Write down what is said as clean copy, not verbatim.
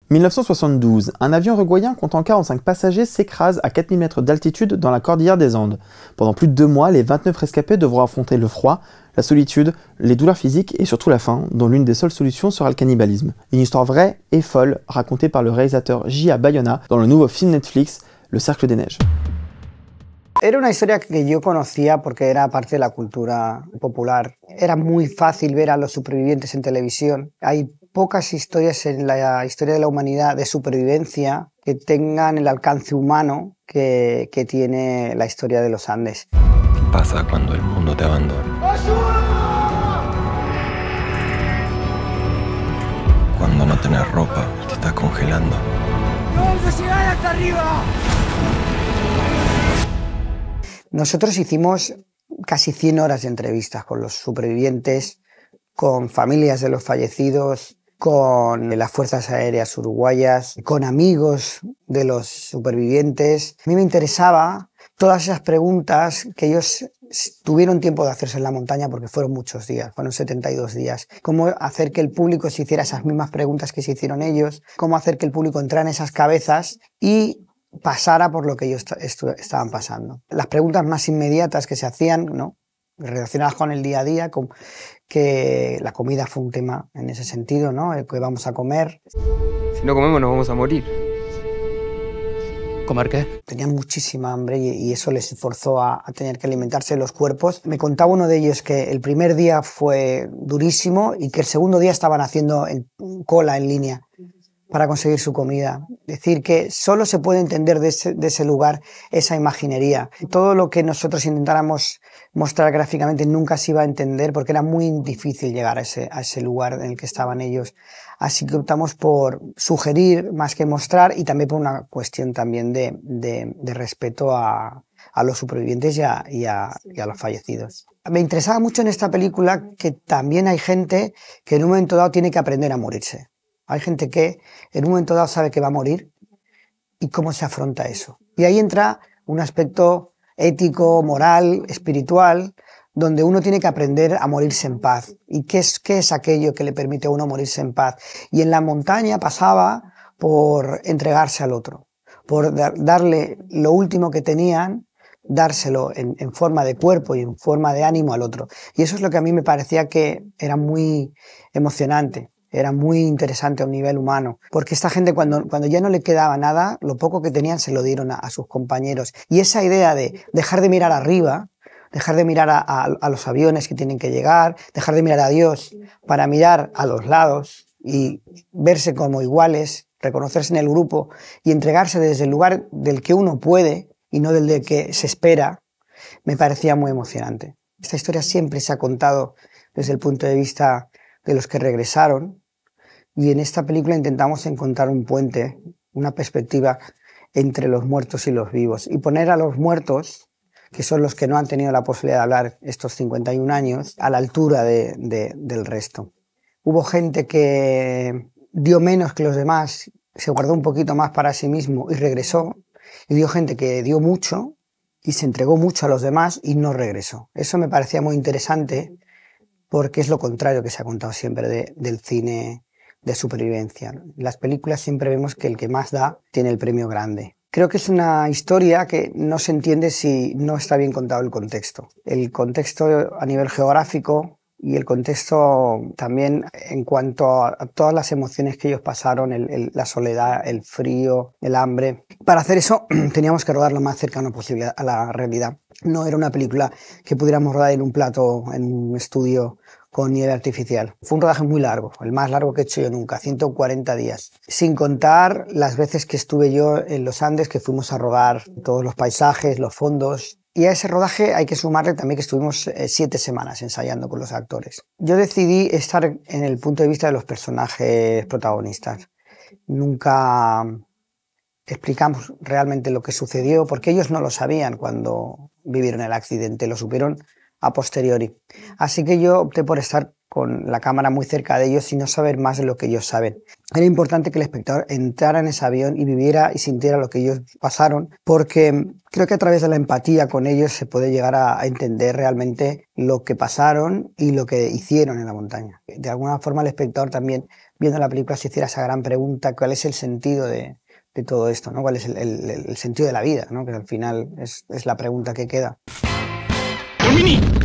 1972, un avion uruguayen comptant 45 passagers s'écrase à 4000 mètres d'altitude dans la cordillère des Andes. Pendant plus de 2 mois, les 29 rescapés devront affronter le froid, la solitude, les douleurs physiques et surtout la faim, dont l'une des seules solutions sera le cannibalisme. Une histoire vraie et folle, racontée par le réalisateur J.A. Bayona dans le nouveau film Netflix, Le Cercle des Neiges. Era una historia que yo conocía porque era parte de la cultura popular. Era muy fácil ver a los supervivientes en televisión. Hay pocas historias en la historia de la humanidad de supervivencia que tengan el alcance humano que tiene la historia de los Andes. ¿Qué pasa cuando el mundo te abandona? Cuando no tenés ropa y te estás congelando. ¡No vamos a llegar hasta arriba! Nosotros hicimos casi 100 horas de entrevistas con los supervivientes, con familias de los fallecidos, con las fuerzas aéreas uruguayas, con amigos de los supervivientes. A mí me interesaba todas esas preguntas que ellos tuvieron tiempo de hacerse en la montaña porque fueron muchos días, fueron 72 días. Cómo hacer que el público se hiciera esas mismas preguntas que se hicieron ellos, cómo hacer que el público entrara en esas cabezas y pasara por lo que ellos estaban pasando. Las preguntas más inmediatas que se hacían, ¿no?, relacionadas con el día a día, con que la comida fue un tema en ese sentido, ¿no?, el que vamos a comer. Si no comemos nos vamos a morir. ¿Comer qué? Tenían muchísima hambre y eso les forzó a tener que alimentarse los cuerpos. Me contaba uno de ellos que el primer día fue durísimo y que el segundo día estaban haciendo cola en línea para conseguir su comida. Es decir, que solo se puede entender de ese lugar esa imaginería. Todo lo que nosotros intentáramos mostrar gráficamente nunca se iba a entender porque era muy difícil llegar a ese lugar en el que estaban ellos. Así que optamos por sugerir más que mostrar y también por una cuestión también de respeto a los supervivientes y a los fallecidos. Me interesaba mucho en esta película que también hay gente que en un momento dado tiene que aprender a morirse. Hay gente que en un momento dado sabe que va a morir y cómo se afronta eso. Y ahí entra un aspecto ético, moral, espiritual, donde uno tiene que aprender a morirse en paz. ¿Y qué es aquello que le permite a uno morirse en paz? Y en la montaña pasaba por entregarse al otro, por darle lo último que tenían, dárselo en forma de cuerpo y en forma de ánimo al otro. Y eso es lo que a mí me parecía que era muy emocionante. Era muy interesante a un nivel humano, porque esta gente cuando ya no le quedaba nada, lo poco que tenían se lo dieron a sus compañeros. Y esa idea de dejar de mirar arriba, dejar de mirar a los aviones que tienen que llegar, dejar de mirar a Dios para mirar a los lados y verse como iguales, reconocerse en el grupo y entregarse desde el lugar del que uno puede y no del que se espera, me parecía muy emocionante. Esta historia siempre se ha contado desde el punto de vista de los que regresaron, y en esta película intentamos encontrar un puente, una perspectiva entre los muertos y los vivos, y poner a los muertos, que son los que no han tenido la posibilidad de hablar estos 51 años, a la altura del resto. Hubo gente que dio menos que los demás, se guardó un poquito más para sí mismo y regresó, y dio gente que dio mucho y se entregó mucho a los demás y no regresó. Eso me parecía muy interesante, porque es lo contrario que se ha contado siempre del cine de supervivencia. En las películas siempre vemos que el que más da tiene el premio grande. Creo que es una historia que no se entiende si no está bien contado el contexto. El contexto a nivel geográfico y el contexto también en cuanto a todas las emociones que ellos pasaron, la soledad, el frío, el hambre. Para hacer eso teníamos que rodar lo más cercano posible a la realidad. No era una película que pudiéramos rodar en un plato, en un estudio con nieve artificial. Fue un rodaje muy largo, el más largo que he hecho yo nunca, 140 días. Sin contar las veces que estuve yo en los Andes, que fuimos a rodar todos los paisajes, los fondos. Y a ese rodaje hay que sumarle también que estuvimos 7 semanas ensayando con los actores. Yo decidí estar en el punto de vista de los personajes protagonistas. Nunca explicamos realmente lo que sucedió, porque ellos no lo sabían cuando vivieron el accidente, lo supieron a posteriori. Así que yo opté por estar con la cámara muy cerca de ellos y no saber más de lo que ellos saben. Era importante que el espectador entrara en ese avión y viviera y sintiera lo que ellos pasaron, porque creo que a través de la empatía con ellos se puede llegar a entender realmente lo que pasaron y lo que hicieron en la montaña. De alguna forma el espectador también viendo la película se hiciera esa gran pregunta, ¿cuál es el sentido de todo esto, ¿no? ¿Cuál es el sentido de la vida, ¿no? Que al final es la pregunta que queda. ¡Domini!